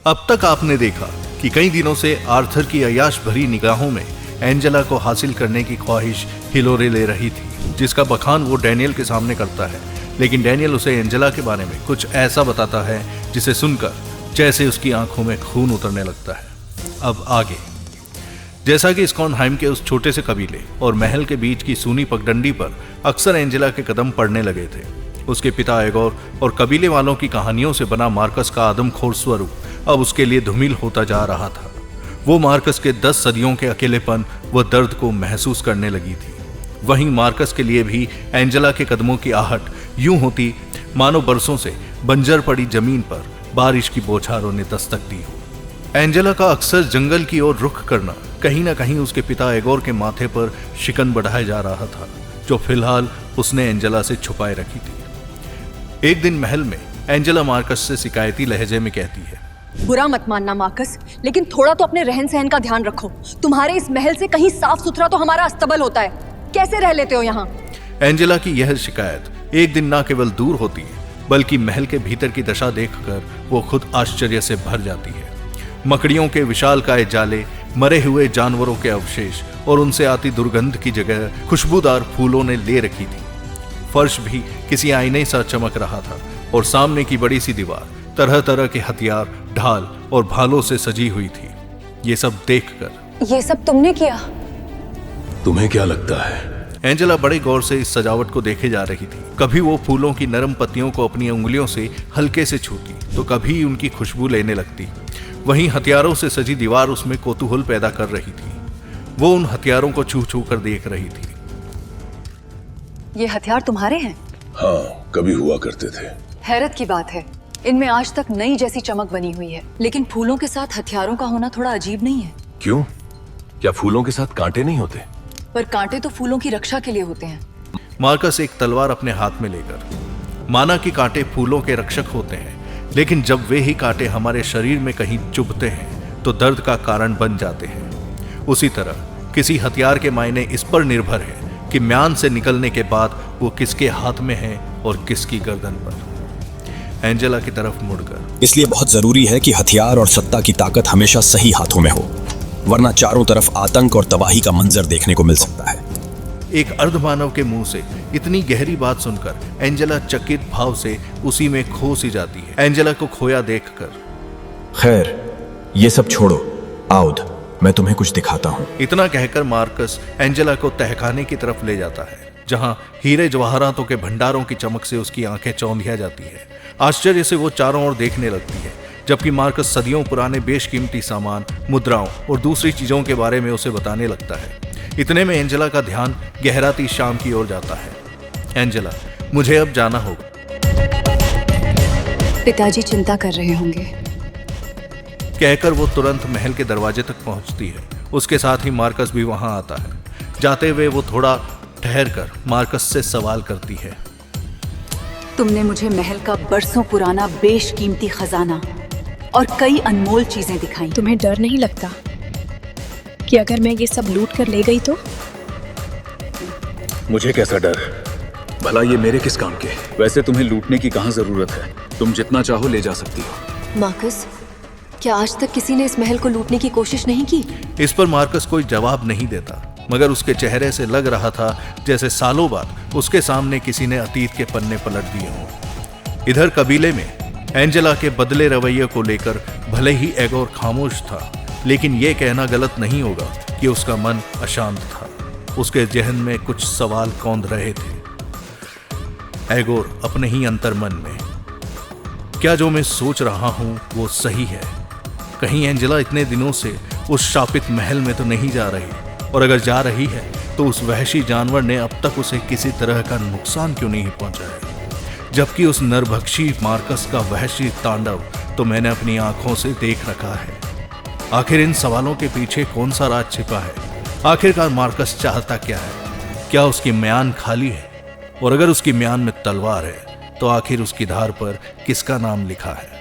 अब तक आपने देखा कि कई दिनों से आर्थर की अय्याश भरी निगाहों में एंजेला को हासिल करने की ख्वाहिश हिलोरे ले रही थी, जिसका बखान वो डैनियल के सामने करता है। लेकिन डैनियल उसे एंजेला के बारे में कुछ ऐसा बताता है जिसे सुनकर जैसे उसकी आंखों में खून उतरने लगता है। अब आगे, जैसा कि स्कॉनहाइम के उस छोटे से कबीले और महल के बीच की सूनी पगडंडी पर अक्सर एंजेला के कदम पड़ने लगे थे, उसके पिता एगोर और कबीले वालों की कहानियों से बना मार्कस का आदमखोर स्वरूप अब उसके लिए धूमिल होता जा रहा था। वो मार्कस के 10 सदियों के अकेलेपन व दर्द को महसूस करने लगी थी। वहीं मार्कस के लिए भी एंजेला के कदमों की आहट यूं होती मानो बरसों से बंजर पड़ी जमीन पर बारिश की बौछारों ने दस्तक दी हो। एंजेला का अक्सर जंगल की ओर रुख करना कहीं ना कहीं उसके पिता एगोर के माथे पर शिकन बढ़ाया जा रहा था, जो फिलहाल उसने एंजेला से छुपाए रखी थी। एक दिन महल में एंजेला मार्कस से शिकायती लहजे में कहती है, बुरा मत मानना मार्कस, लेकिन थोड़ा तो अपने रहन सहन का ध्यान रखो। तुम्हारे इस महल से कहीं साफ सुथरा तो हमारा अस्तबल होता है। कैसे रह लेते हो यहाँ? एंजेला की यह शिकायत एक दिन न केवल दूर होती है, बल्कि महल के भीतर की दशा देखकर वो खुद आश्चर्य से भर जाती है। मकड़ियों के विशालकाय जाले, मरे हुए जानवरों के अवशेष और उनसे आती दुर्गंध की जगह खुशबूदार फूलों ने ले रखी थी। फर्श भी किसी आईने सा चमक रहा था और सामने की बड़ी सी दीवार तरह तरह के हथियार, ढाल और भालों से सजी हुई थी। ये सब देखकर, ये सब तुमने किया? तुम्हें क्या लगता है? एंजेला बड़े गौर से इस सजावट को देखे जा रही थी। कभी वो फूलों की नरम पत्तियों को अपनी उंगलियों से हल्के से छूती, तो कभी उनकी खुशबू लेने लगती। वहीं हथियारों से सजी दीवार उसमें कौतूहल पैदा कर रही थी। वो उन हथियारों को छू छू कर देख रही थी। ये हथियार तुम्हारे हैं? हाँ, कभी हुआ करते थे। हैरत की बात है, इनमें आज तक नई जैसी चमक बनी हुई है, लेकिन फूलों के साथ हथियारों का होना थोड़ा अजीब नहीं है? क्यों? क्या फूलों के साथ कांटे नहीं होते? पर कांटे तो फूलों की रक्षा के लिए होते हैं। मार्कस एक तलवार अपने हाथ में लेकर, माना कि कांटे फूलों के रक्षक होते हैं, लेकिन जब वे ही कांटे हमारे शरीर में कहीं चुभते हैं तो दर्द का कारण बन जाते हैं। उसी तरह किसी हथियार के मायने इस पर निर्भर है कि म्यान से निकलने के बाद वो किसके हाथ में है और किसकी गर्दन पर। एंजेला की तरफ मुड़कर, इसलिए बहुत जरूरी है कि हथियार और सत्ता की ताकत हमेशा सही हाथों में हो, वरना चारों तरफ आतंक और तबाही का मंजर देखने को मिल सकता है। एक अर्धमानव के मुंह से इतनी गहरी बात सुनकर एंजेला चकित भाव से उसी में खो सी जाती है। एंजेला को खोया देखकर, खैर ये सब छोड़ो, आउद मैं तुम्हें कुछ दिखाता हूँ। इतना कहकर मार्कस एंजेला को तहखाने की तरफ ले जाता है, जहां हीरे जवाहरातों के भंडारों की चमक से उसकी आंखें चौंधिया जाती है। आश्चर्य से वो चारों ओर देखने लगती है, जबकि मार्कस सदियों पुराने बेशकीमती सामान, मुद्राओं और दूसरी चीजों के बारे में उसे बताने लगता है। इतने में एंजेला का ध्यान गहराती शाम की ओर जाता है। एंजेला, मुझे अब जाना होगा। पिताजी चिंता कर रहे होंगे, कहकर वो तुरंत महल के दरवाजे तक पहुंचती है। उसके साथ ही मार्कस भी वहां आता है। जाते हुए वो थोड़ा ठहर कर मार्कस से सवाल करती है, तुमने मुझे महल का बरसों पुराना बेशकीमती खजाना और कई अनमोल चीजें दिखाई। तुम्हें डर नहीं लगता कि अगर मैं ये सब लूट कर ले गई तो? मुझे कैसा डर? भला ये मेरे किस काम के? वैसे तुम्हें लूटने की कहाँ जरूरत है, तुम जितना चाहो ले जा सकती हो। मार्कस, क्या आज तक किसी ने इस महल को लूटने की कोशिश नहीं की? इस पर मार्कस कोई जवाब नहीं देता, मगर उसके चेहरे से लग रहा था जैसे सालों बाद उसके सामने किसी ने अतीत के पन्ने पलट दिए हों। इधर कबीले में एंजेला के बदले रवैये को लेकर भले ही एगोर खामोश था, लेकिन यह कहना गलत नहीं होगा कि उसका मन अशांत था। उसके जहन में कुछ सवाल कौंध रहे थे। एगोर अपने ही अंतर्मन में, क्या जो मैं सोच रहा हूं वो सही है? कहीं एंजेला इतने दिनों से उस शापित महल में तो नहीं जा रही, और अगर जा रही है तो उस वहशी जानवर ने अब तक उसे किसी तरह का नुकसान क्यों नहीं पहुंचाया? जबकि उस नरभक्षी मार्कस का वहशी तांडव तो मैंने अपनी आंखों से देख रखा है। आखिर इन सवालों के पीछे कौन सा राज छिपा है? आखिरकार मार्कस चाहता क्या है? क्या उसकी म्यान खाली है? और अगर उसकी म्यान में तलवार है तो आखिर उसकी धार पर किसका नाम लिखा है?